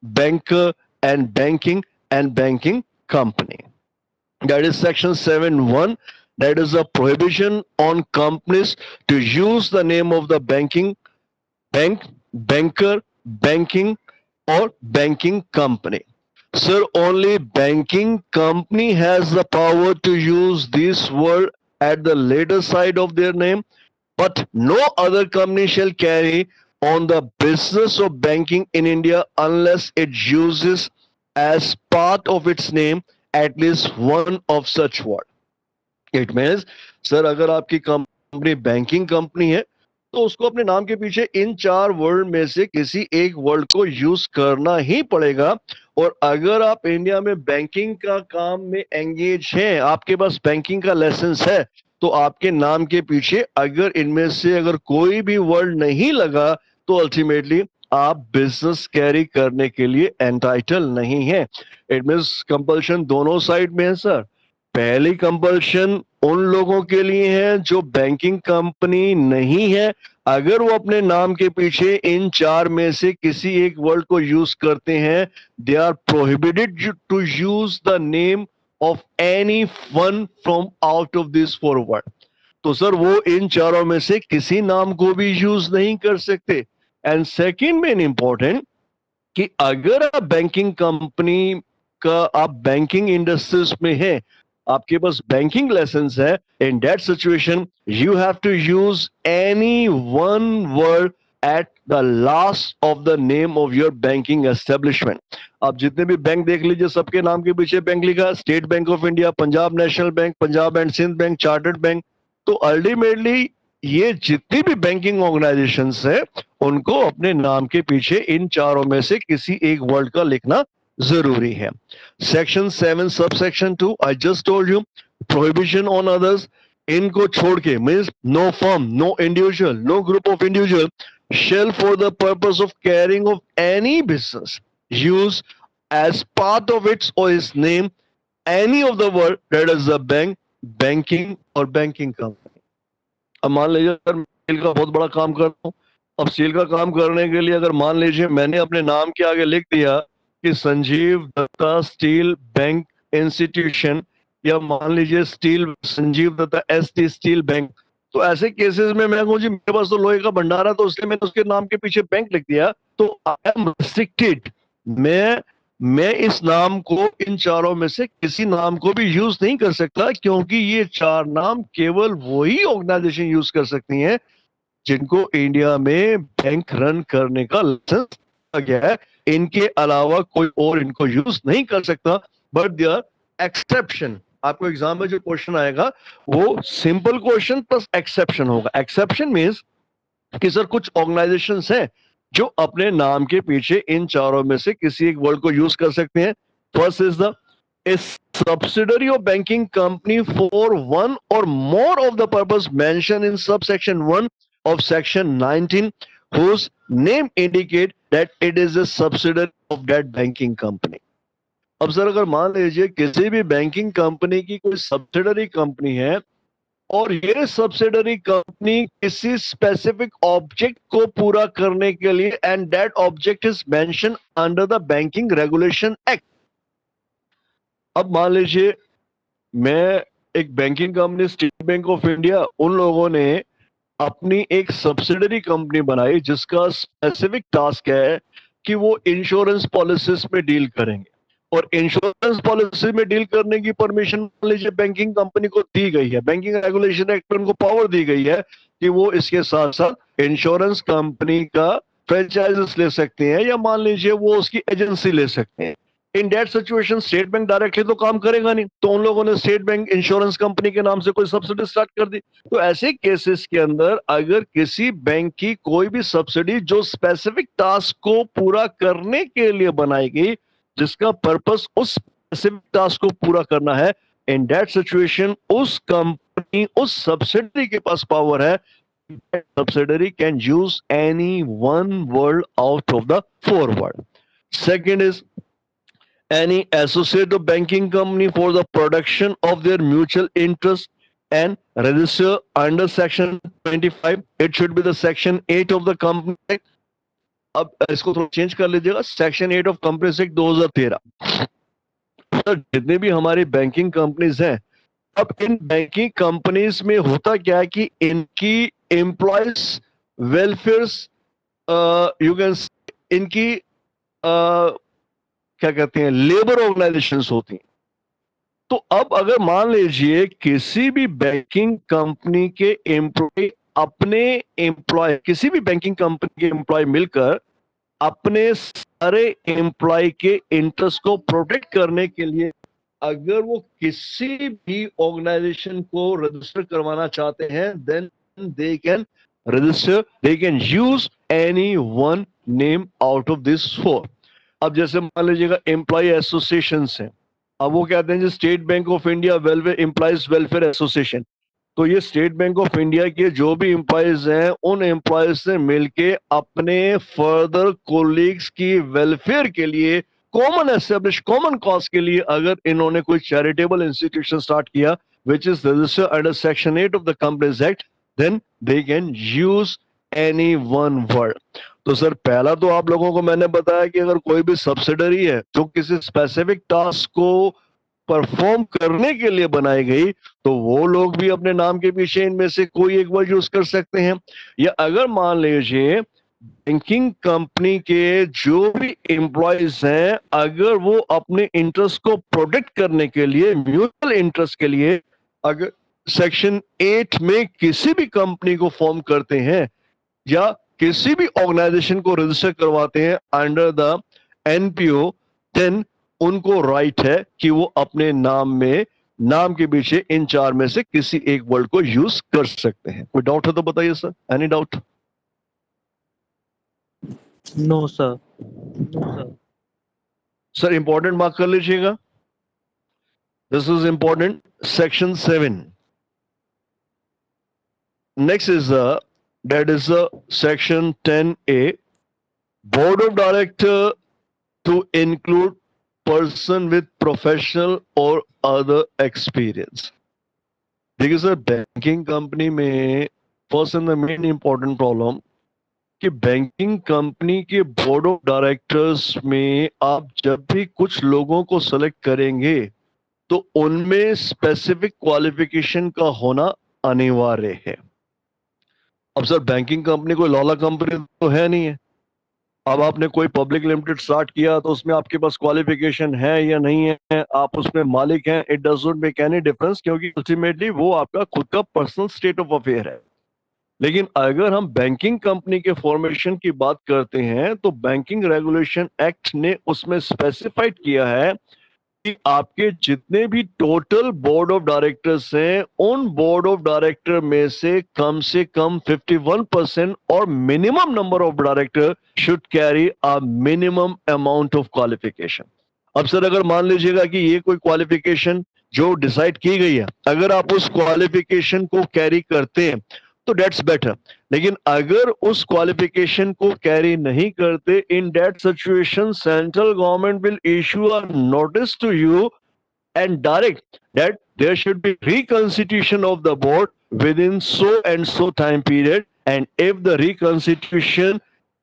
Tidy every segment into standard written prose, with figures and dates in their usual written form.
banker, and banking company. That is section 7.1. That is a prohibition on companies to use the name of the bank, banker, banking, or banking company. Sir, only banking company has the power to use this word at the later side of their name, but no other company shall carry on the business of banking in India unless it uses as part of its name at least one of such word. It means, sir अगर आपकी company banking company है तो उसको अपने नाम के पीछे इन चार वर्ड में से किसी एक वर्ड को यूज करना ही पड़ेगा. और अगर आप इंडिया में बैंकिंग का काम में एंगेज हैं, आपके पास बैंकिंग का लाइसेंस है, तो आपके नाम के पीछे अगर इनमें से अगर कोई भी वर्ड नहीं लगा तो अल्टीमेटली आप बिजनेस कैरी करने के लिए एंटाइटल नहीं है. इट मीन्स कंपल्शन दोनों साइड में है सर. पहली कंपल्शन उन लोगों के लिए है जो बैंकिंग कंपनी नहीं है. अगर वो अपने नाम के पीछे इन चार में से किसी एक वर्ड को यूज करते हैं, they are prohibited to use the name of any one from out of this four word. तो सर वो इन चारों में से किसी नाम को भी यूज नहीं कर सकते. एंड सेकेंड मेन इंपॉर्टेंट कि अगर आप बैंकिंग कंपनी का आप बैंकिंग इंडस्ट्रीज में हैं, आपके पास बैंकिंग लाइसेंस है, in that situation you have to use any one word at the last of the name of your banking establishment. आप जितने भी बैंक देख लीजिए, सबके नाम के पीछे बैंक लिखा, State Bank of India, Punjab National Bank, Punjab and Sindh Bank, Chartered Bank. तो अल्टीमेटली ये जितनी भी बैंकिंग ऑर्गेनाइजेशंस है उनको अपने नाम के पीछे इन चारों में से किसी एक वर्ड का लिखना जरूरी है. सेक्शन 7 सब section 2, I just told you, prohibition on others. इनको छोड़ के means no firm, no individual, no group of individual shall for the purpose of carrying of any business use as part of its or its name any of the word that is the bank, banking or banking company. अब मान लीजिए अगर मैं steel का बहुत बड़ा काम करता हूँ, अब स्टील का काम करने के लिए अगर मान लीजिए मैंने अपने नाम के आगे लिख दिया कि Sanjeev Datta steel bank institution, या मान लीजिए steel Sanjeev Datta ST steel bank, तो ऐसे केसेस में मैं कहूँ जी मेरे पास तो लोहे का भंडार है तो इसलिए मैंने उसके नाम के पीछे बैंक लिख दिया, तो आई एम रिस्ट्रिक्टेड. मैं इस नाम को इन चारों में से किसी नाम को भी यूज नहीं कर सकता, क्योंकि ये चार नाम केवल वही ऑर्गेनाइजेशन यूज कर सकती हैं जिनको इंडिया में बैंक रन करने का लाइसेंस दिया गया है. इनके अलावा कोई और इनको यूज नहीं कर सकता. बट देयर एक्सेप्शन, आपको एग्जाम में जो क्वेश्चन आएगा वो सिंपल क्वेश्चन प्लस एक्सेप्शन होगा. एक्सेप्शन मीन्स कि सर कुछ ऑर्गेनाइजेशंस हैं जो अपने नाम के पीछे इन चारों में से किसी एक वर्ड को यूज कर सकते हैं. First is the a subsidiary of banking company for one or more of the purpose mentioned in subsection 1 of section 19 whose name indicate that it is a subsidiary of that banking company. अब sir अगर मान लीजिए किसी भी banking company की कोई subsidiary company है और ये सब्सिडरी कंपनी किसी स्पेसिफिक ऑब्जेक्ट को पूरा करने के लिए and that object is mention under the banking regulation act. अब मान लीजिए मैं एक banking company state Bank of India, उन लोगों ने अपनी एक सब्सिडरी कंपनी बनाई जिसका स्पेसिफिक टास्क है कि वो इंश्योरेंस पॉलिसीज में डील करेंगे. और इंश्योरेंस पॉलिसी में डील करने की परमिशन मान लीजिए बैंकिंग कंपनी को दी गई है, बैंकिंग रेगुलेशन एक्ट में उनको पावर दी गई है कि वो इसके साथ साथ इंश्योरेंस कंपनी का फ्रेंचाइजेस ले सकते हैं या मान लीजिए वो उसकी एजेंसी ले सकते हैं. इन that situation state bank directly तो काम करेगा नहीं, तो उन लोगों ने स्टेट बैंक इंश्योरेंस कंपनी के नाम से कोई सब्सिडी स्टार्ट कर दी. तो ऐसे केसेस के अंदर अगर किसी बैंक की कोई भी सब्सिडी जो स्पेसिफिक टास्क को पूरा करने के लिए बनाई गई, जिसका पर्पस उस स्पेसिफिक टास्क को पूरा करना है, इन दैट सिचुएशन उस कंपनी उस सब्सिडरी के पास पावर है, subsidiary can use any one word out of the four word. Second is any associate of banking company for the production of their mutual interest and register under section 25. It should be the section 8 of the company Act. अब इसको थोड़ा change कर लीजिएगा, section 8 of companies act 2013। Sir जितने भी हमारी banking companies हैं, अब इन बैंकिंग कंपनीज में होता क्या है कि इनकी एम्प्लॉयज वेलफेयर, यू कैन, इनकी क्या कहते हैं, लेबर ऑर्गेनाइजेशंस होती हैं। तो अब अगर मान लीजिए किसी भी बैंकिंग कंपनी के एम्प्लॉय अपने एम्प्लॉय, किसी भी बैंकिंग कंपनी के एम्प्लॉय मिलकर अपने सारे एम्प्लॉय के इंटरेस्ट को प्रोटेक्ट करने के लिए अगर वो किसी भी ऑर्गेनाइजेशन को रजिस्टर करवाना चाहते हैं, then they can register, they can use any one name out of this four. अब जैसे मान लीजिएगा एम्प्लॉय एसोसिएशन है, अब वो कहते हैं state Bank of India welfare employees welfare association, तो ये स्टेट बैंक ऑफ इंडिया के जो भी एम्प्लॉयज हैं उन एम्प्लॉयज से मिलके अपने फर्दर कोलीग्स की वेलफेयर के लिए कॉमन एस्टेब्लिश कॉमन कॉज के लिए अगर इन्होंने कोई चैरिटेबल इंस्टीट्यूशन स्टार्ट किया which is registered under section 8 of the companies act, then they can use any one word. तो सर पहला तो आप लोगों को मैंने बताया कि अगर कोई भी सब्सिडरी है जो किसी स्पेसिफिक टास्क को परफॉर्म करने के लिए बनाई गई, तो वो लोग भी अपने नाम के पीछे इनमें से कोई एक वर्ड यूज कर सकते हैं। या अगर मान लीजिए बैंकिंग कंपनी के जो भी एम्प्लॉयज हैं, अगर वो अपने इंटरेस्ट को प्रोटेक्ट करने के लिए, म्यूचुअल इंटरेस्ट के लिए, अगर सेक्शन 8 में किसी भी कंपनी को फॉर्म करते हैं या किसी भी ऑर्गेनाइजेशन को रजिस्टर करवाते हैं अंडर द एनपीओ, देन उनको राइट है कि वो अपने नाम में, नाम के पीछे इन चार में से किसी एक वर्ड को यूज कर सकते हैं। कोई डाउट है तो बताइए sir, any doubt? No sir, no sir. Sir important mark कर लीजिएगा, this is important, section 7। Next is that is section 10A, board of director to include person with professional or other experience। देखिए sir banking company में first and the main important problem कि banking company के board of directors में आप जब भी कुछ लोगों को सेलेक्ट करेंगे तो उनमें स्पेसिफिक क्वालिफिकेशन का होना अनिवार्य है। अब सर बैंकिंग कंपनी कोई लॉला कंपनी तो है नहीं है, अब आपने कोई पब्लिक लिमिटेड स्टार्ट किया तो उसमें आपके पास क्वालिफिकेशन है या नहीं है, आप उसमें मालिक हैं, it doesn't make any difference, क्योंकि अल्टीमेटली वो आपका खुद का पर्सनल स्टेट ऑफ अफेयर है। लेकिन अगर हम बैंकिंग कंपनी के फॉर्मेशन की बात करते हैं तो बैंकिंग रेगुलेशन एक्ट ने उसमें स्पेसिफाइड किया है कि आपके जितने भी टोटल बोर्ड ऑफ डायरेक्टर्स हैं उन बोर्ड ऑफ डायरेक्टर में से कम 51% और minimum number of director should carry a minimum amount of qualification. अब सर अगर मान लीजिएगा कि ये कोई क्वालिफिकेशन जो डिसाइड की गई है, अगर आप उस क्वालिफिकेशन को कैरी करते हैं तो डेट्स बेटर, लेकिन अगर उस क्वालिफिकेशन को कैरी नहीं करते, in that situation central government will issue a notice to you and direct that there should be reconstitution of the board within so and so time period, and if the reconstitution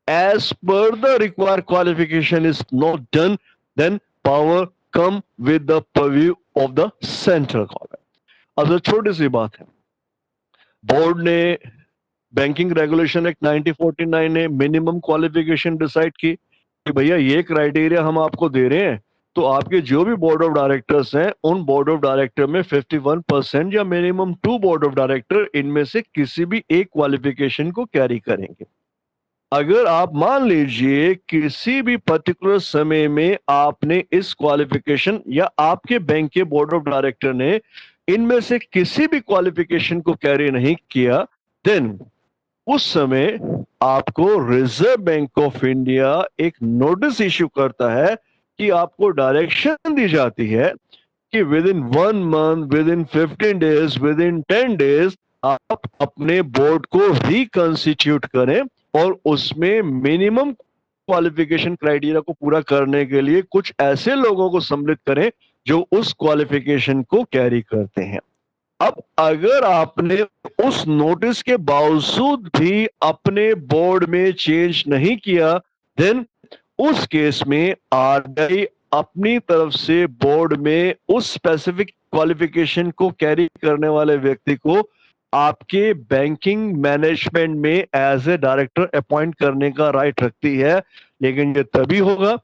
as per the required qualification is not done, then power come with the purview of the central government। अब तो छोटी सी बात है, board ने banking regulation act 1949 ने minimum qualification decide की कि भैया ये क्राइटेरिया हम आपको दे रहे हैं, तो आपके जो भी बोर्ड ऑफ डायरेक्टर्स हैं उन बोर्ड ऑफ डायरेक्टर में 51% या मिनिमम 2 बोर्ड ऑफ डायरेक्टर इनमें से किसी भी एक क्वालिफिकेशन को कैरी करेंगे। अगर आप मान लीजिए किसी भी पर्टिकुलर समय में आपने इस क्वालिफिकेशन या आपके बैंक के बोर्ड ऑफ डायरेक्टर ने इनमें से किसी भी क्वालिफिकेशन को कैरी नहीं किया, देन उस समय आपको रिजर्व बैंक ऑफ इंडिया एक नोटिस इश्यू करता है कि आपको डायरेक्शन दी जाती है कि with in 1 month, with in 15 days, with in 10 days आप अपने बोर्ड को रिकंस्टिट्यूट करें और उसमें मिनिमम क्वालिफिकेशन क्राइटेरिया को पूरा करने के लिए कुछ ऐसे लोगों को सम्मिलित करें जो उस क्वालिफिकेशन को कैरी करते हैं। अब अगर आपने उस नोटिस के बावजूद भी अपने बोर्ड में चेंज नहीं किया, देन उस केस में आरबीआई अपनी तरफ से बोर्ड में उस स्पेसिफिक क्वालिफिकेशन को कैरी करने वाले व्यक्ति को आपके बैंकिंग मैनेजमेंट में एज ए डायरेक्टर अपॉइंट करने का राइट रखती है। लेकिन ये तभी होगा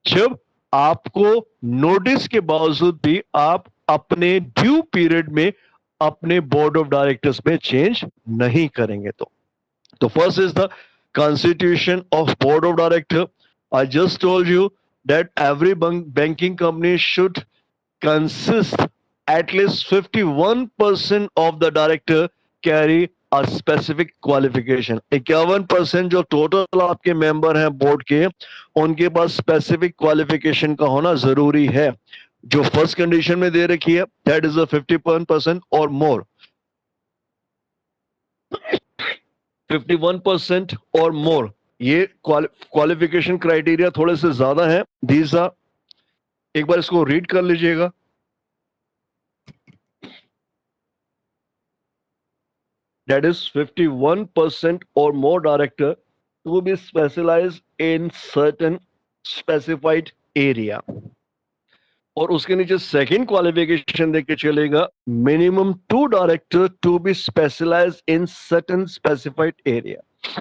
जब आपको नोटिस के बावजूद भी आप अपने ड्यू पीरियड में अपने बोर्ड ऑफ डायरेक्टर्स में चेंज नहीं करेंगे। तो first is the constitution of board of director. I just told you that every banking company should consist at least 51% of the director carry a specific qualification. 51% जो total आपके member हैं board के, उनके पास specific qualification का होना जरूरी है। जो फर्स्ट कंडीशन में दे रखी है दैट इज 51% और मोर, 51% और मोर, ये क्वालिफिकेशन क्राइटेरिया थोड़े से ज्यादा है। दीज आर, एक बार इसको रीड कर लीजिएगा। दैट इज 51% और more director to be specialise in certain specified area. और उसके नीचे सेकंड क्वालिफिकेशन देख के चलेगा, minimum 2 director to be specialise in certain specified area.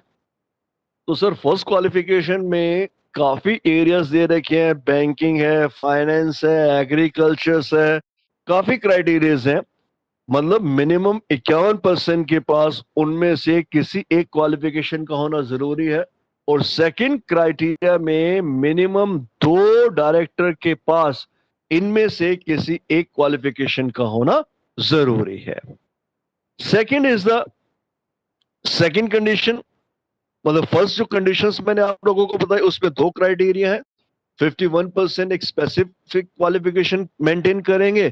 तो सर फर्स्ट क्वालिफिकेशन में काफी एरियाज दे रखे हैं, बैंकिंग है, फाइनेंस है, एग्रीकल्चर है, काफी क्राइटेरियाज हैं। मतलब मिनिमम 51% के पास उनमें से किसी एक क्वालिफिकेशन का होना जरूरी है। और सेकंड क्राइटेरिया में मिनिमम 2 डायरेक्टर के पास इनमें से किसी एक क्वालिफिकेशन का होना जरूरी है। Second is the second condition, मतलब फर्स्ट जो कंडीशंस मैंने आप लोगों को बताई उसमें 2 क्राइटेरिया है। 51% एक स्पेसिफिक क्वालिफिकेशन मेंटेन करेंगे,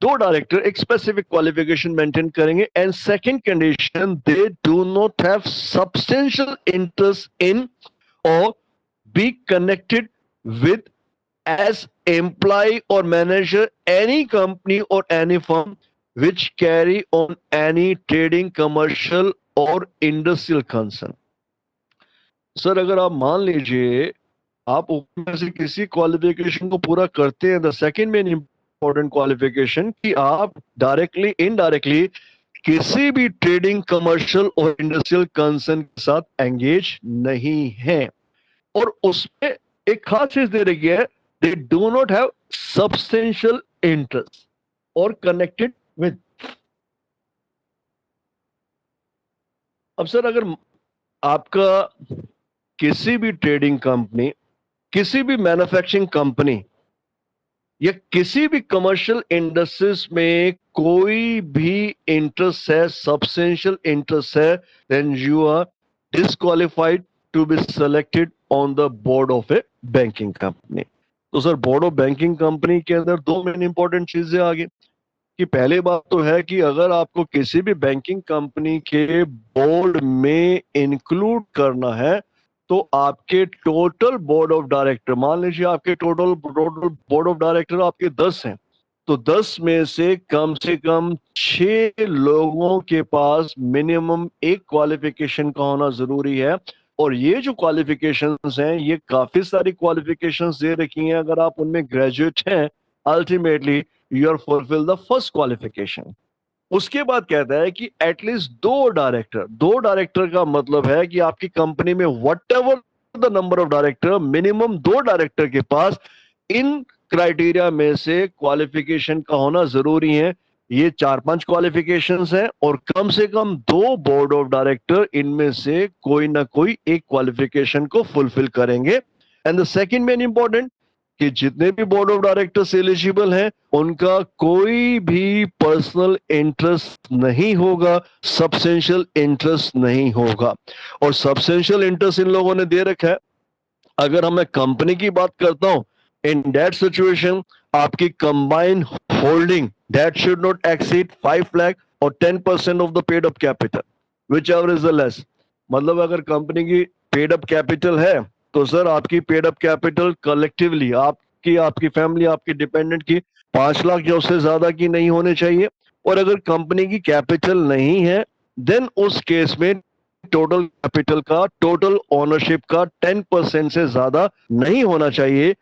2 डायरेक्टर एक स्पेसिफिक क्वालिफिकेशन मेंटेन करेंगे। And second condition, they do not have substantial interest in or be connected with as employee or manager any company or any firm which carry on any trading, commercial or industrial concern. Sir अगर आप मान लीजिए आप ऊपर से किसी qualification को पूरा करते हैं, the second main important qualification, कि आप डायरेक्टली इनडायरेक्टली किसी भी ट्रेडिंग, कमर्शियल और इंडस्ट्रियल कंसर्न के साथ एंगेज नहीं है। और उसमें एक खास चीज दे रही है, they do not have substantial interest or connected with. अब सर अगर आपका किसी भी ट्रेडिंग कंपनी, किसी भी मैन्युफैक्चरिंग कंपनी या किसी भी कमर्शियल इंडस्ट्रीज में कोई भी इंटरेस्ट है, सब्सटेंशियल इंटरेस्ट है, then you are disqualified to be selected on the board of a banking company. तो sir board of banking company के अंदर 2 मेन इंपॉर्टेंट चीजें आ गई कि पहले बात तो है कि अगर आपको किसी भी बैंकिंग कंपनी के बोर्ड में इंक्लूड करना है तो आपके टोटल बोर्ड ऑफ डायरेक्टर, मान लीजिए आपके टोटल बोर्ड ऑफ डायरेक्टर आपके 10 हैं, तो 10 में से कम 6 लोगों के पास मिनिमम एक क्वालिफिकेशन का होना जरूरी है। और ये जो क्वालिफिकेशंस हैं ये काफी सारी क्वालिफिकेशंस दे रखी हैं। अगर आप उनमें ग्रेजुएट हैं, ultimately you are fulfill the first qualification. उसके बाद कहता है कि एटलीस्ट 2 डायरेक्टर, 2 डायरेक्टर का मतलब है कि आपकी कंपनी में what ever the number of director, minimum 2 director के पास इन क्राइटेरिया में से क्वालिफिकेशन का होना जरूरी है। ये 4-5 क्वालिफिकेशंस हैं और कम से कम 2 बोर्ड ऑफ डायरेक्टर इनमें से कोई ना कोई एक क्वालिफिकेशन को फुलफिल करेंगे। And the second main important कि जितने भी बोर्ड ऑफ डायरेक्टर्स एलिजिबल हैं उनका कोई भी पर्सनल इंटरेस्ट नहीं होगा, सब्सटेंशियल इंटरेस्ट नहीं होगा। और सब्सटेंशियल इंटरेस्ट इन लोगों ने दे रखा है। अगर मैं कंपनी की बात करता हूं, इन दैट सिचुएशन आपकी combined holding that should not exceed 5 lakh और 10% of the paid up capital, which ever is the less. मतलब अगर कंपनी की पेड अप कैपिटल है तो सर आपकी पेड अप कैपिटल कलेक्टिवली आपकी फैमिली, आपकी डिपेंडेंट की 5 लाख या उससे ज्यादा की नहीं होनी चाहिए। और अगर कंपनी की कैपिटल नहीं है देन उस केस में टोटल कैपिटल का, टोटल ओनरशिप का 10% से ज्यादा नहीं होना चाहिए.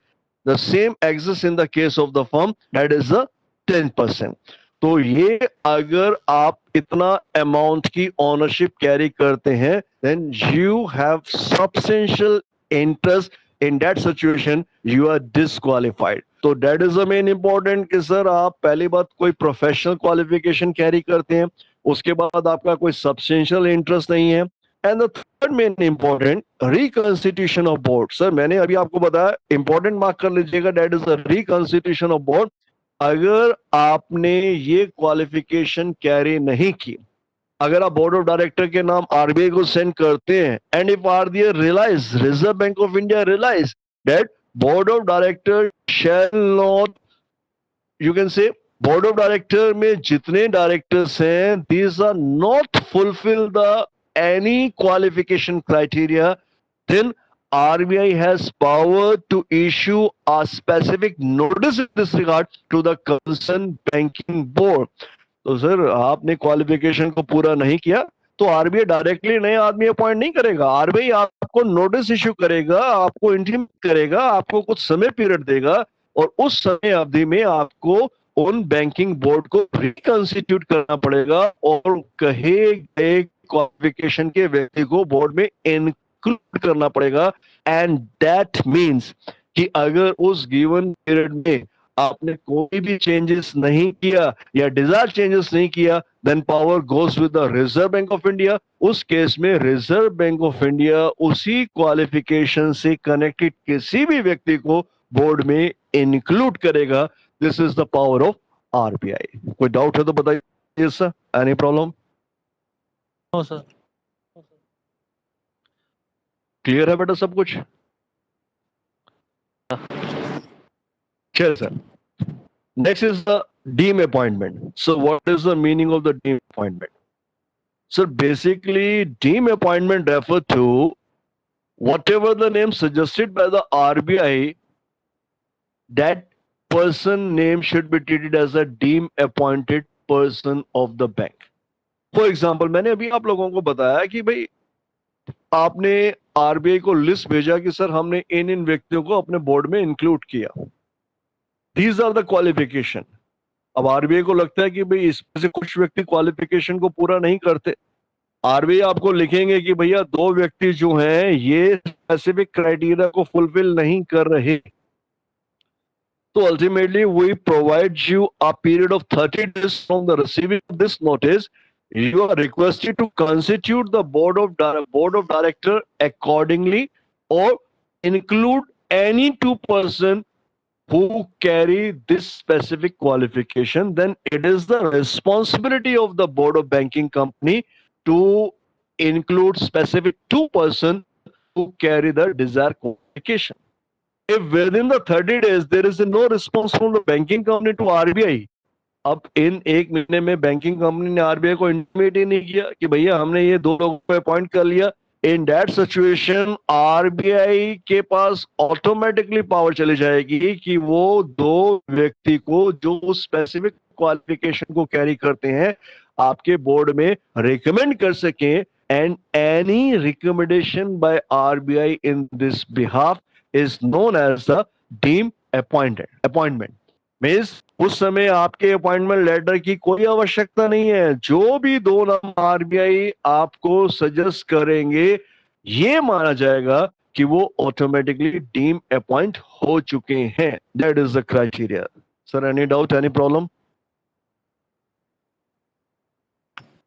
The same exist in the case of the firm, that is the 10%. तो ये अगर आप इतना अमाउंट की ओनरशिप कैरी करते हैं, then you have substantial interest. In that situation you are disqualified. तो that is the main important कि सर आप पहली बात कोई प्रोफेशनल क्वालिफिकेशन कैरी करते हैं, उसके बाद आपका कोई सब्सटेंशियल इंटरेस्ट नहीं है. And the third main important, reconstitution of board. Sir मैंने अभी आपको बताया, इंपॉर्टेंट मार्क कर लीजिएगा, that is the reconstitution of board. अगर आपने ये क्वालिफिकेशन कैरी नहीं की, अगर आप बोर्ड ऑफ डायरेक्टर के नाम आरबीआई को सेंड करते हैं, and if RBI realise, Reserve Bank of India realise that board of director shall not, you can say board of director में जितने डायरेक्टर्स हैं, these are not fulfill the any qualification criteria, then RBI has power to issue a specific notice in this regard to the concerned banking board. तो sir आपने qualification को पूरा नहीं किया तो आरबीआई डायरेक्टली नए आदमी अपॉइंट नहीं करेगा. आरबीआई आपको नोटिस इश्यू करेगा, आपको इंटीमेट करेगा, आपको कुछ समय पीरियड देगा, और उस समय अवधि में आपको उन बैंकिंग बोर्ड को रिकंस्टिट्यूट करना पड़ेगा और कहे गए क्वालिफिकेशन के व्यक्ति को बोर्ड में इंक्लूड करना पड़ेगा. एंड दैट मीन्स कि अगर उस गिवन पीरियड में आपने कोई भी चेंजेस नहीं किया या डिजायर चेंजेस नहीं किया, then power goes with the Reserve Bank of India. उस केस में रिजर्व बैंक ऑफ इंडिया उसी क्वालिफिकेशन से कनेक्टेड किसी भी व्यक्ति को बोर्ड में इंक्लूड करेगा. This is the power of RBI. कोई डाउट है तो बताइए sir. Any problem? No sir. Clear है बेटा सब कुछ? चल sir. Next is the deem appointment. So what is the meaning of the deem appointment? So basically deem appointment refer to whatever the name suggested by the RBI, that person name should be treated as a deem appointed person of the bank. For example, मैंने अभी आप लोगों को बताया कि भाई आपने RBI को लिस्ट भेजा कि सर हमने इन इन व्यक्तियों को अपने बोर्ड में इंक्लूड किया. These are the qualification. अब आरबीआई को लगता है कि भाई इसमें से कुछ व्यक्ति क्वालिफिकेशन को पूरा नहीं करते, आरबीआई आपको लिखेंगे कि भैया दो व्यक्ति जो हैं ये स्पेसिफिक क्राइटेरिया को फुलफिल नहीं कर रहे. तो ultimately we provide you a period of 30 days from the receiving of this notice. You are requested to constitute the board of director accordingly, or include any two person who carry this specific qualification. Then it is the responsibility of the board of banking company to include specific two person who carry the desired qualification. If within the 30 days there is no response from the banking company to RBI, अब इन एक महीने में banking company ने RBI को intimate ही नहीं किया कि भैया हमने ये दो लोगों को अपॉइंट कर लिया, इन दैट सिचुएशन आरबीआई के पास ऑटोमेटिकली पावर चली जाएगी कि वो दो व्यक्ति को जो स्पेसिफिक क्वालिफिकेशन को कैरी करते हैं आपके बोर्ड में रिकमेंड कर सकें. And any recommendation by RBI in this behalf is known as the deem appointment. Means उस समय आपके अपॉइंटमेंट लेटर की कोई आवश्यकता नहीं है. जो भी दो नाम आरबीआई आपको सजेस्ट करेंगे ये माना जाएगा कि वो ऑटोमेटिकली डीम अपॉइंट हो चुके हैं. That is the criteria. Sir any doubt, any problem?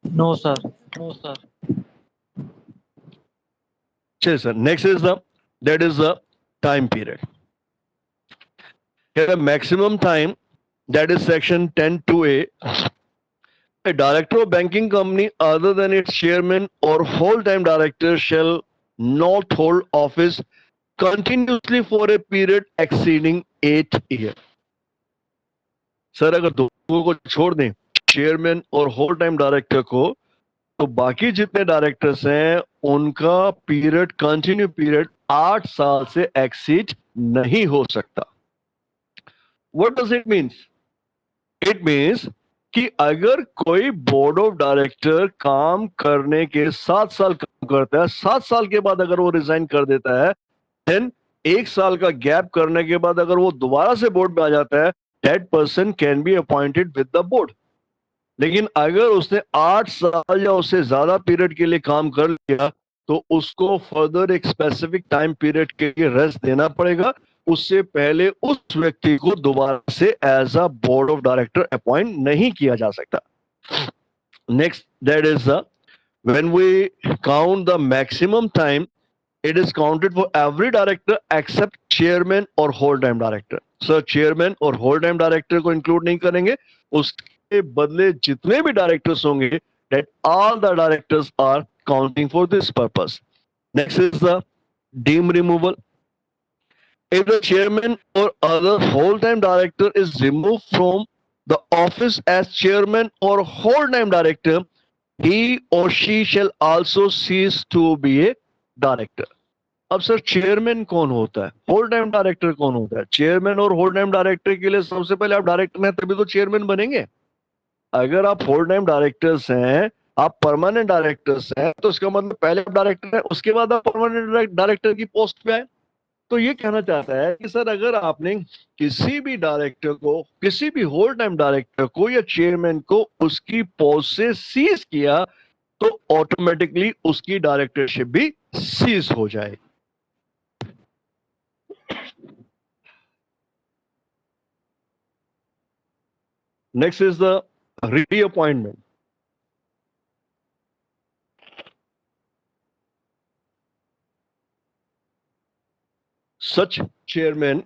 No sir. No sir. चलिए sir. Next is that is the time period. The maximum time, that is section 10(2)(a), a director of banking company other than its chairman or whole-time director shall not hold office continuously for a period exceeding 8 years. Sir अगर दोनों को छोड़ दें, chairman और whole time director को, तो बाकी जितने डायरेक्टर्स हैं उनका पीरियड, कंटिन्यू पीरियड 8 साल से एक्सीड नहीं हो सकता. What does it mean? It means कि अगर कोई बोर्ड ऑफ डायरेक्टर काम करने के 7 साल काम करता है, 7 साल के बाद अगर वो रिजाइन कर देता है, देन 1 साल का गैप करने के बाद अगर वो दोबारा से बोर्ड में आ जाता है, that person can be appointed with the board. लेकिन अगर उसने 8 साल या उससे ज्यादा पीरियड के लिए काम कर लिया तो उसको फर्दर एक स्पेसिफिक टाइम पीरियड के लिए रेस्ट देना पड़ेगा। उससे पहले उस व्यक्ति को दोबारा से as a board of director appoint नहीं किया जा सकता। Next, that is the when we count the maximum time, it is counted for every director except chairman और whole time director. Sir chairman और whole time director को include नहीं करेंगे, उसके बदले जितने भी directors होंगे, that all the directors are counting for this purpose. Next is the deem removal. If the chairman or other whole time director is removed from the office as chairman or whole time director, he or she shall also cease to be a director. अब sir chairman कौन होता है, whole time director कौन होता है? Chairman और whole time director के लिए सबसे पहले आप डायरेक्टर हैं तभी तो चेयरमैन बनेंगे। अगर आप होल टाइम डायरेक्टर्स हैं, आप परमानेंट डायरेक्टर्स हैं, तो इसका मतलब पहले आप डायरेक्टर हैं, उसके बाद आप परमानेंट डायरेक्टर की पोस्ट पे आए। तो ये कहना चाहता है कि सर अगर आपने किसी भी डायरेक्टर को, किसी भी होल टाइम डायरेक्टर को या चेयरमैन को उसकी पोस्ट से सीज किया तो ऑटोमेटिकली उसकी डायरेक्टरशिप भी सीज हो जाएगी। Next is the reappointment. Such chairman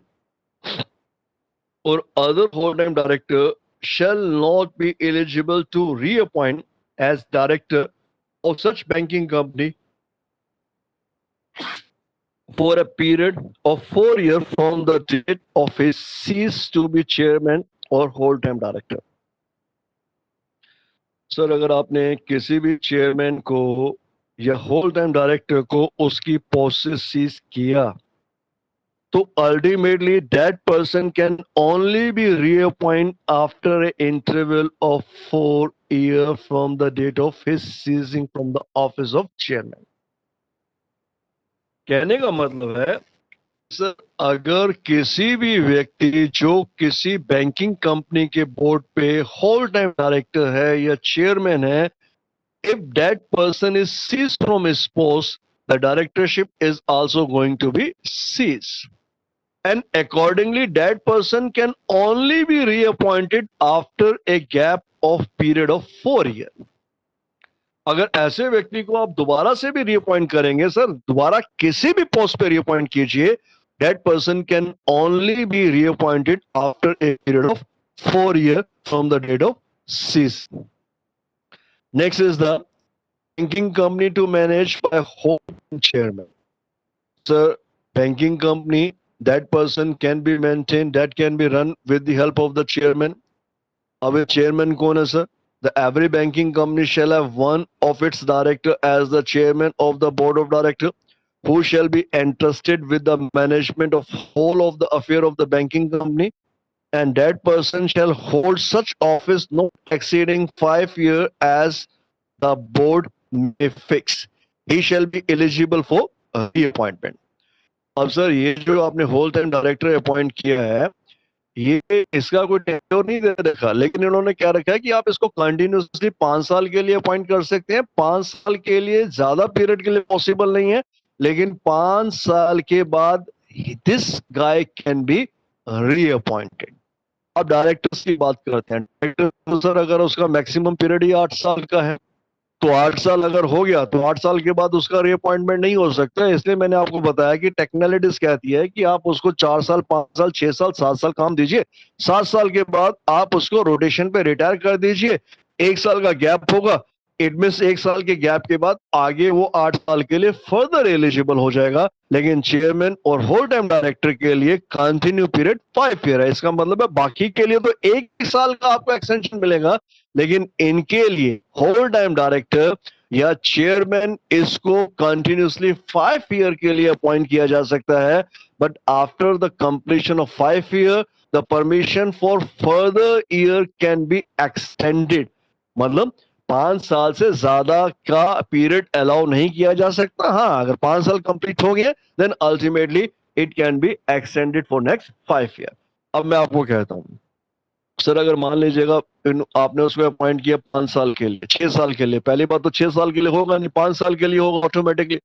or other whole-time director shall not be eligible to reappoint as director of such banking company for a period of 4 years from the date of his cease to be chairman or whole-time director. Sir अगर आपने किसी भी chairman को या whole time director को उसकी post से cease किया तो ultimately that person can only be reappoint after a interval of 4 years from the date of his ceasing from the office of chairman. कहने का मतलब है सर अगर किसी भी व्यक्ति जो किसी बैंकिंग कंपनी के बोर्ड पे होल टाइम डायरेक्टर है या चेयरमैन है, if that person is ceased from his post, the directorship is also going to be ceased. And accordingly, that person can only be reappointed after a gap of period of 4 years. अगर ऐसे व्यक्ति को आप दोबारा से भी reappoint करेंगे, sir दोबारा किसी भी पोस्ट पे रीअपॉइंट कीजिए, that person can only be reappointed after a period of 4 years from the date of cease. Next is the banking company to manage by whole chairman. Sir, banking company, that person can be maintained, that can be run with the help of the chairman. अब chairman कौन है sir? The every banking company shall have one of its director as the chairman of the board of director, who shall be entrusted with the management of whole of the affair of the banking company, and that person shall hold such office not exceeding 5 years as the board may fix. He shall be eligible for reappointment. अब sir ये जो आपने whole time director appoint किया है, ये इसका कोई tenure नहीं दे रखा, लेकिन इन्होंने क्या रखा है कि आप इसको कंटिन्यूसली 5 साल के लिए अपॉइंट कर सकते हैं। 5 साल के लिए ज्यादा पीरियड के लिए पॉसिबल नहीं है, लेकिन 5 साल के बाद this guy can be reappointed. अब डायरेक्टर्स की बात करते हैं। डायरेक्टर सर अगर उसका मैक्सिमम पीरियड ही 8 साल का है तो 8 साल अगर हो गया तो 8 साल के बाद उसका रीअपॉइंटमेंट नहीं हो सकता। इसलिए मैंने आपको बताया कि टेक्निकलिटीज कहती है कि आप उसको 4 साल, 5 साल, 6 साल, 7 साल काम दीजिए। 7 साल के बाद आप उसको रोटेशन पे रिटायर कर दीजिए। 1 साल का गैप होगा, इट मींस 1 साल के गैप के बाद आगे वो 8 साल के लिए फर्दर एलिजिबल हो जाएगा। लेकिन चेयरमैन और होल टाइम डायरेक्टर के लिए कंटिन्यू पीरियड 5 ईयर है। इसका मतलब है बाकी के लिए तो 1 साल का आपको एक्सटेंशन मिलेगा, लेकिन इनके लिए होल टाइम डायरेक्टर या चेयरमैन इसको कंटिन्यूसली 5 ईयर के लिए अपॉइंट किया जा सकता है। But after the completion of 5 year the permission for further year can be extended. मतलब 5 साल से ज्यादा का पीरियड अलाउ नहीं किया जा सकता। हाँ, अगर 5 साल कंप्लीट हो गए then ultimately it can be extended for next 5 year. अब मैं आपको कहता हूँ सर, अगर मान लीजिएगा आपने उसको अपॉइंट किया 5 साल के लिए, 6 साल के लिए, पहली बात तो 6 साल के लिए होगा नहीं, 5 साल के लिए होगा ऑटोमेटिकली।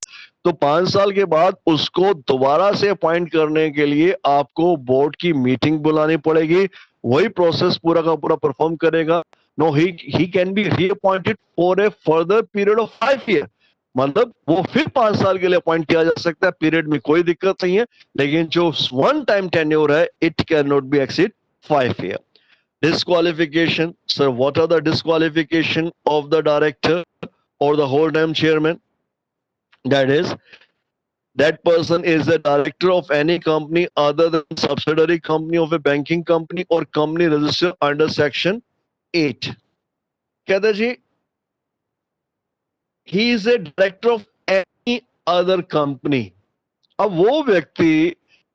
तो 5 साल के बाद उसको दोबारा से अपॉइंट करने के लिए आपको बोर्ड की मीटिंग बुलानी पड़ेगी, वही प्रोसेस पूरा का पूरा परफॉर्म करेगा। No, he can be reappointed for a further period of 5 year, मतलब वो फिर 5 साल के लिए अपॉइंट किया जा सकता है, पीरियड में कोई दिक्कत नहीं है। लेकिन जो वन टाइम टेन्योर है it can not be exceed 5 year. Disqualification, sir, what are the disqualification of the director or the whole time chairman? That is, that person is the director of any company other than subsidiary company of a banking company or company registered under section 8. कहते जी, he is a director of any other company. अब वो व्यक्ति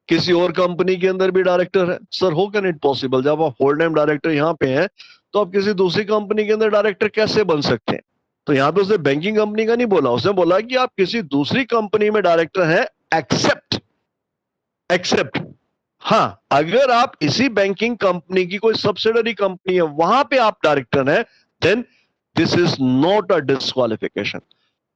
किसी और company के अंदर भी director है। सर, हो कैन इट पॉसिबल? जब आप होल टाइम डायरेक्टर यहाँ पे हैं तो आप किसी दूसरी कंपनी के अंदर डायरेक्टर कैसे बन सकते हैं? तो यहाँ पे उसने बैंकिंग कंपनी का नहीं बोला, उसने बोला कि आप किसी दूसरी कंपनी में डायरेक्टर हैं एक्सेप्ट हाँ, अगर आप इसी बैंकिंग कंपनी की कोई सब्सिडरी कंपनी है वहां पे आप डायरेक्टर हैं, then this is not a disqualification.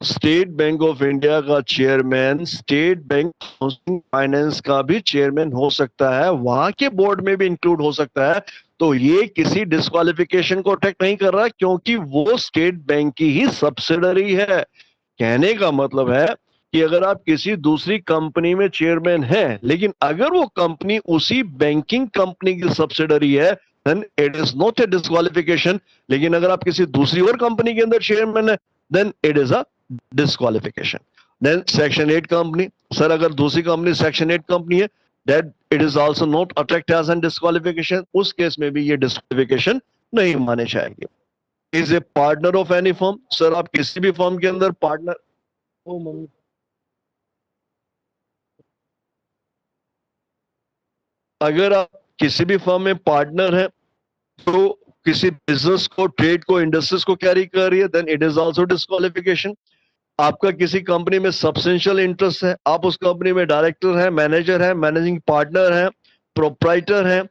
State Bank of India का chairman State Bank housing finance का भी चेयरमैन हो सकता है, वहां के बोर्ड में भी इंक्लूड हो सकता है। तो ये किसी डिस्क्वालिफिकेशन को अटैक नहीं कर रहा क्योंकि वो स्टेट बैंक की ही सब्सिडरी है। कहने का मतलब है कि अगर आप किसी दूसरी कंपनी में चेयरमैन हैं लेकिन अगर वो कंपनी उसी बैंकिंग कंपनी की सब्सिडरी है then it is not a disqualification. लेकिन अगर आप किसी दूसरी और कंपनी के अंदर चेयरमैन है then it is a disqualification. Then section 8 company, sir अगर दूसरी कंपनी section 8 कंपनी है that it is also not attacked as a disqualification, उस केस में भी ये disqualification नहीं माने जाएगी। Is a partner of any firm, sir आप किसी भी फर्म के अंदर पार्टनर, अगर आप किसी भी फर्म में पार्टनर हैं तो किसी बिजनेस को, ट्रेड को, इंडस्ट्रीज को कैरी कर रही है then it is also disqualification. आपका किसी कंपनी में सब्सटेंशियल इंटरेस्ट है, आप उस कंपनी में डायरेक्टर हैं, मैनेजर हैं, मैनेजिंग पार्टनर हैं, प्रोप्राइटर हैं,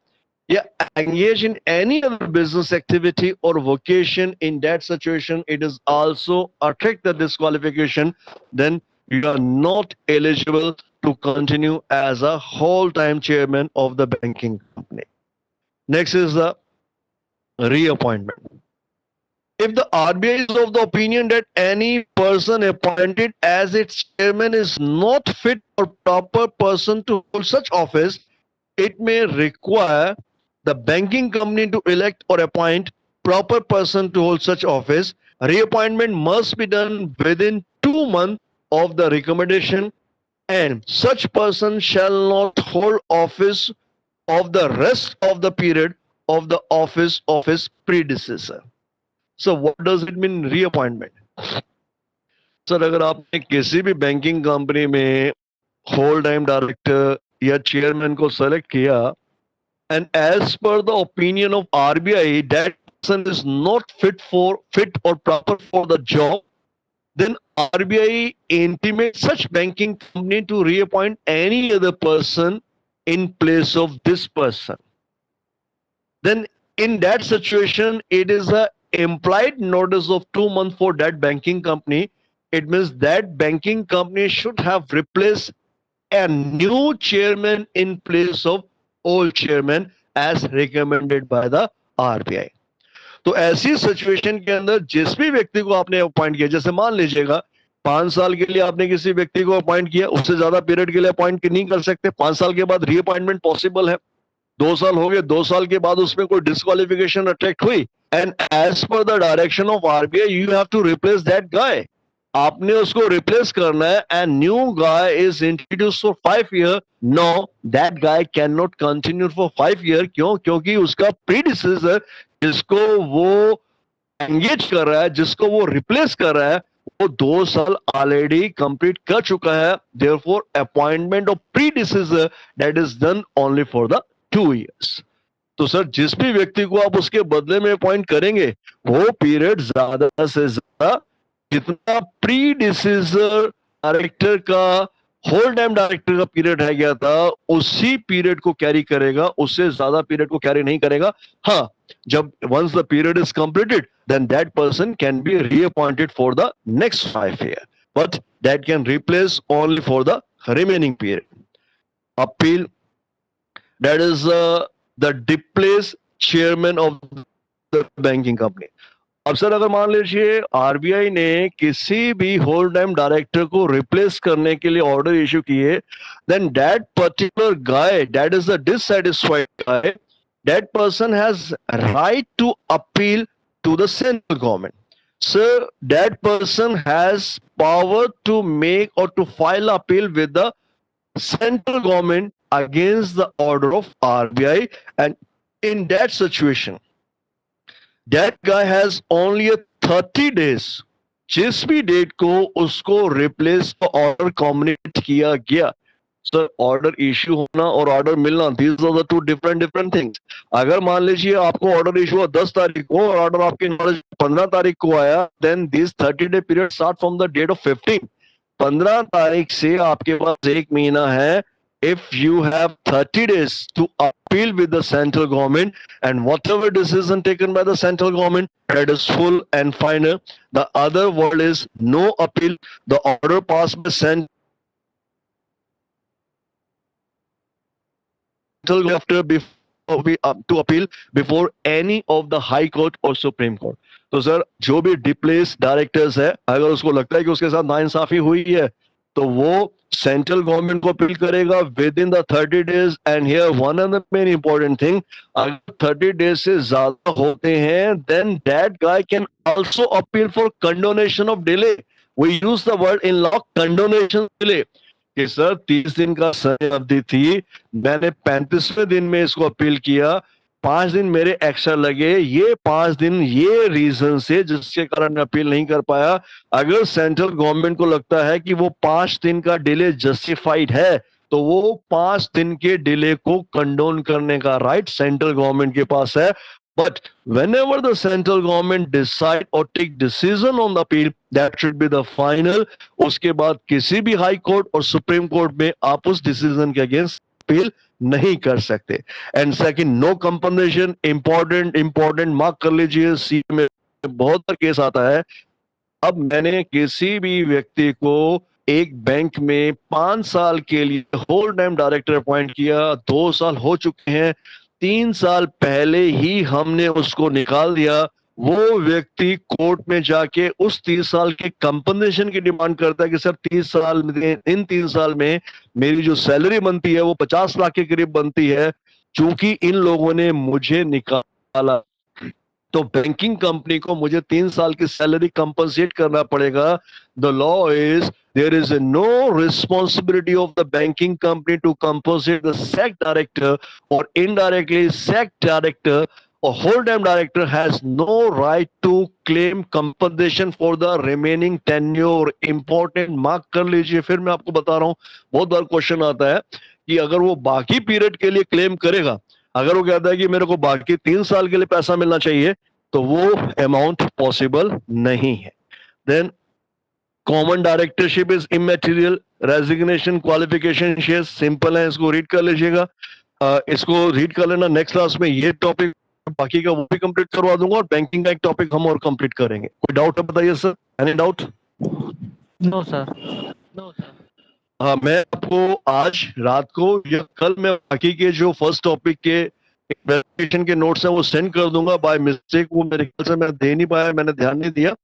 या engage in any other business activity or vocation, in that situation it is also attract the disqualification, then you are not eligible to continue as a whole time chairman of the banking company. Next is the reappointment. If the RBI is of the opinion that any person appointed as its chairman is not fit or proper person to hold such office, it may require the banking company to elect or appoint proper person to hold such office. Reappointment must be done within 2 months of the recommendation, and such person shall not hold office of the rest of the period of the office of his predecessor. So what does it mean reappointment? Sir, अगर आपने किसी भी banking company में whole time director या chairman को select किया and as per the opinion of RBI that person is not fit or proper for the job, then RBI intimates such banking company to reappoint any other person in place of this person. Then in that situation it is a implied notice of 2 months for that banking company. It means that banking company should have replaced a new chairman in place of old chairman as recommended by the RBI. तो ऐसी situation के अंदर जिस भी व्यक्ति को आपने appoint किया, जैसे मान लीजिएगा 5 साल के लिए आपने किसी व्यक्ति को अपॉइंट किया, उससे ज्यादा पीरियड के लिए अपॉइंट नहीं कर सकते, 5 साल के बाद रीअपॉइंटमेंट पॉसिबल है। 2 साल हो गए, 2 साल के बाद उसमें कोई डिस्क्वालिफिकेशन अटैक हुई and as per the direction of RBI you have to replace that guy, आपने उसको रिप्लेस करना है and new guy is introduce for 5 year. No, that guy can not continue for 5 year. क्यों? क्योंकि उसका predecessor जिसको वो एंगेज कर रहा है, जिसको वो रिप्लेस कर रहा है, वो 2 साल ऑलरेडी कंप्लीट कर चुका है। Therefore appointment of predecessor that is done only for the 2 years. तो सर जिस भी व्यक्ति को आप उसके बदले में अपॉइंट करेंगे वो पीरियड ज्यादा से ज्यादा जितना प्री डिसीजर डायरेक्टर का होल टाइम डायरेक्टर का पीरियड रह गया था उसी पीरियड को कैरी करेगा, उससे ज्यादा पीरियड को कैरी नहीं करेगा. हाँ, जब once the period is completed, then that person can be reappointed for the next 5 years. But that can replace only for the remaining period. Appeal, that is the displaced chairman of the banking company. अब sir अगर मान लीजिए RBI ने किसी भी whole time director को replace करने के लिए ऑर्डर इशू किए, then that particular guy, that is the dissatisfied guy, that person has right to appeal to the central government. Sir, that person has power to make or to file appeal with the central government against the order of RBI, and in that situation that guy has only a 30 days. जिस भी date को उसको replace order communicate किया गया, sir order issue होना और order मिलना, these are the two different things. अगर मान लीजिए आपको ऑर्डर इश्यू हुआ 10 तारीख को और ऑर्डर आपके नॉलेज 15 तारीख को आया, then this 30-day period start from the date of 15. 15 तारीख से आपके पास एक महीना है. If you have 30 days to appeal with the central government, and whatever decision taken by the central government, that is full and final. The other word is no appeal. The order passed by central after before we to appeal before any of the high court or supreme court. तो sir जो भी डिप्लेस directors है, अगर उसको लगता है कि उसके साथ नाइंसाफी हुई है तो वो सेंट्रल गवर्नमेंट को अपील करेगा within the 30 days. And here one other main important thing, अगर 30 days से ज्यादा होते हैं then that guy can also appeal for condonation of delay. We use the word in law condonation delay कि sir 30 दिन का समय अवधि थी, मैंने 35वें दिन में इसको अपील किया, 5 दिन मेरे एक्स्ट्रा लगे, ये 5 दिन ये रीजन से जिसके कारण मैं अपील नहीं कर पाया. अगर सेंट्रल गवर्नमेंट को लगता है कि वो 5 दिन का डिले जस्टिफाइड है तो वो 5 दिन के डिले को कंडोन करने का राइट सेंट्रल गवर्नमेंट के पास है. But whenever the central government decide or take decision on the appeal, that should be the final. उसके बाद किसी भी हाई कोर्ट और सुप्रीम कोर्ट में आप उस डिसीजन के अगेंस्ट अपील नहीं कर सकते. And second, no compensation. Important mark कर लीजिए, सी में बहुत बार केस आता है. अब मैंने किसी भी व्यक्ति को एक बैंक में 5 साल के लिए होल टाइम डायरेक्टर अपॉइंट किया, 2 साल हो चुके हैं, 3 साल पहले ही हमने उसको निकाल दिया. वो व्यक्ति कोर्ट में जाके उस 30 साल के कंपनसेशन की डिमांड करता है कि सर 30 साल में, इन 3 साल में मेरी जो सैलरी बनती है वो 50 लाख के करीब बनती है, चूंकि इन लोगों ने मुझे निकाला तो बैंकिंग कंपनी को मुझे 3 साल की सैलरी कंपनसेट करना पड़ेगा. The law is there is no responsibility of the banking company to compensate the sacked director, or indirectly sacked director or whole time director has no right to claim compensation for the remaining tenure. Important mark कर लीजिए. फिर मैं आपको बता रहा हूं, बहुत बार question आता है कि अगर वो बाकी पीरियड के लिए क्लेम करेगा, अगर वो कहता है कि मेरे को बाकी 3 साल के लिए पैसा मिलना चाहिए, तो वो अमाउंट पॉसिबल नहीं है. Then common directorship is immaterial. Resignation, qualification, share simple है, इसको रीड कर लीजिएगा. इसको रीड कर लेना. नेक्स्ट क्लास में ये टॉपिक बाकी का वो भी कंप्लीट करवा दूंगा और बैंकिंग का एक टॉपिक हम और कंप्लीट करेंगे. कोई डाउट है बताइए sir. Any doubt? No sir. No sir. हाँ, मैं आपको आज रात को या कल मैं बाकी के जो फर्स्ट टॉपिक के प्रेजेंटेशन के नोट्स हैं वो सेंड कर दूंगा. बाय मिस्टेक वो मेरे ख्याल से मैं दे नहीं पाया, मैंने ध्यान नहीं दिया.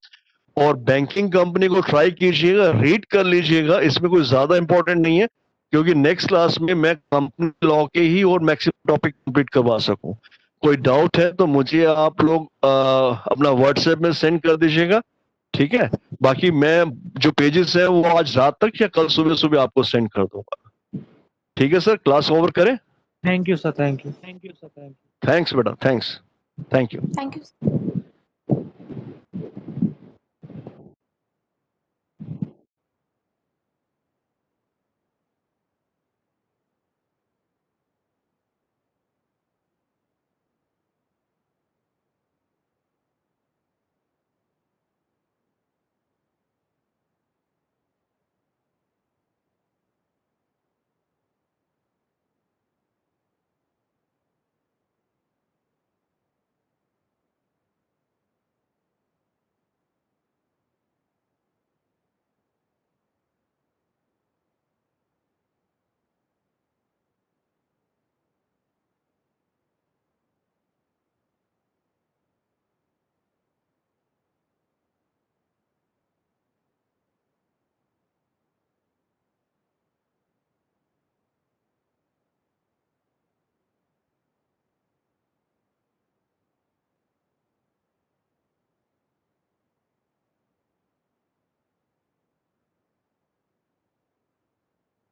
और बैंकिंग कंपनी को ट्राई कीजिएगा, रीड कर लीजिएगा. इसमें कोई ज्यादा इंपॉर्टेंट नहीं है क्योंकि नेक्स्ट क्लास में मैं कंपनी लॉ के ही और मैक्सिमम टॉपिक कंप्लीट करवा सकूं. कोई डाउट है तो मुझे आप लोग अपना व्हाट्सएप में सेंड कर दीजिएगा, ठीक है. बाकी मैं जो पेजेस है वो आज रात तक या कल सुबह सुबह आपको सेंड कर दूंगा. ठीक है सर, क्लास ओवर करें. Thank you sir. Thank you. Thank you sir. Thank you. Thanks बेटा, thanks. Thank you. Thank you.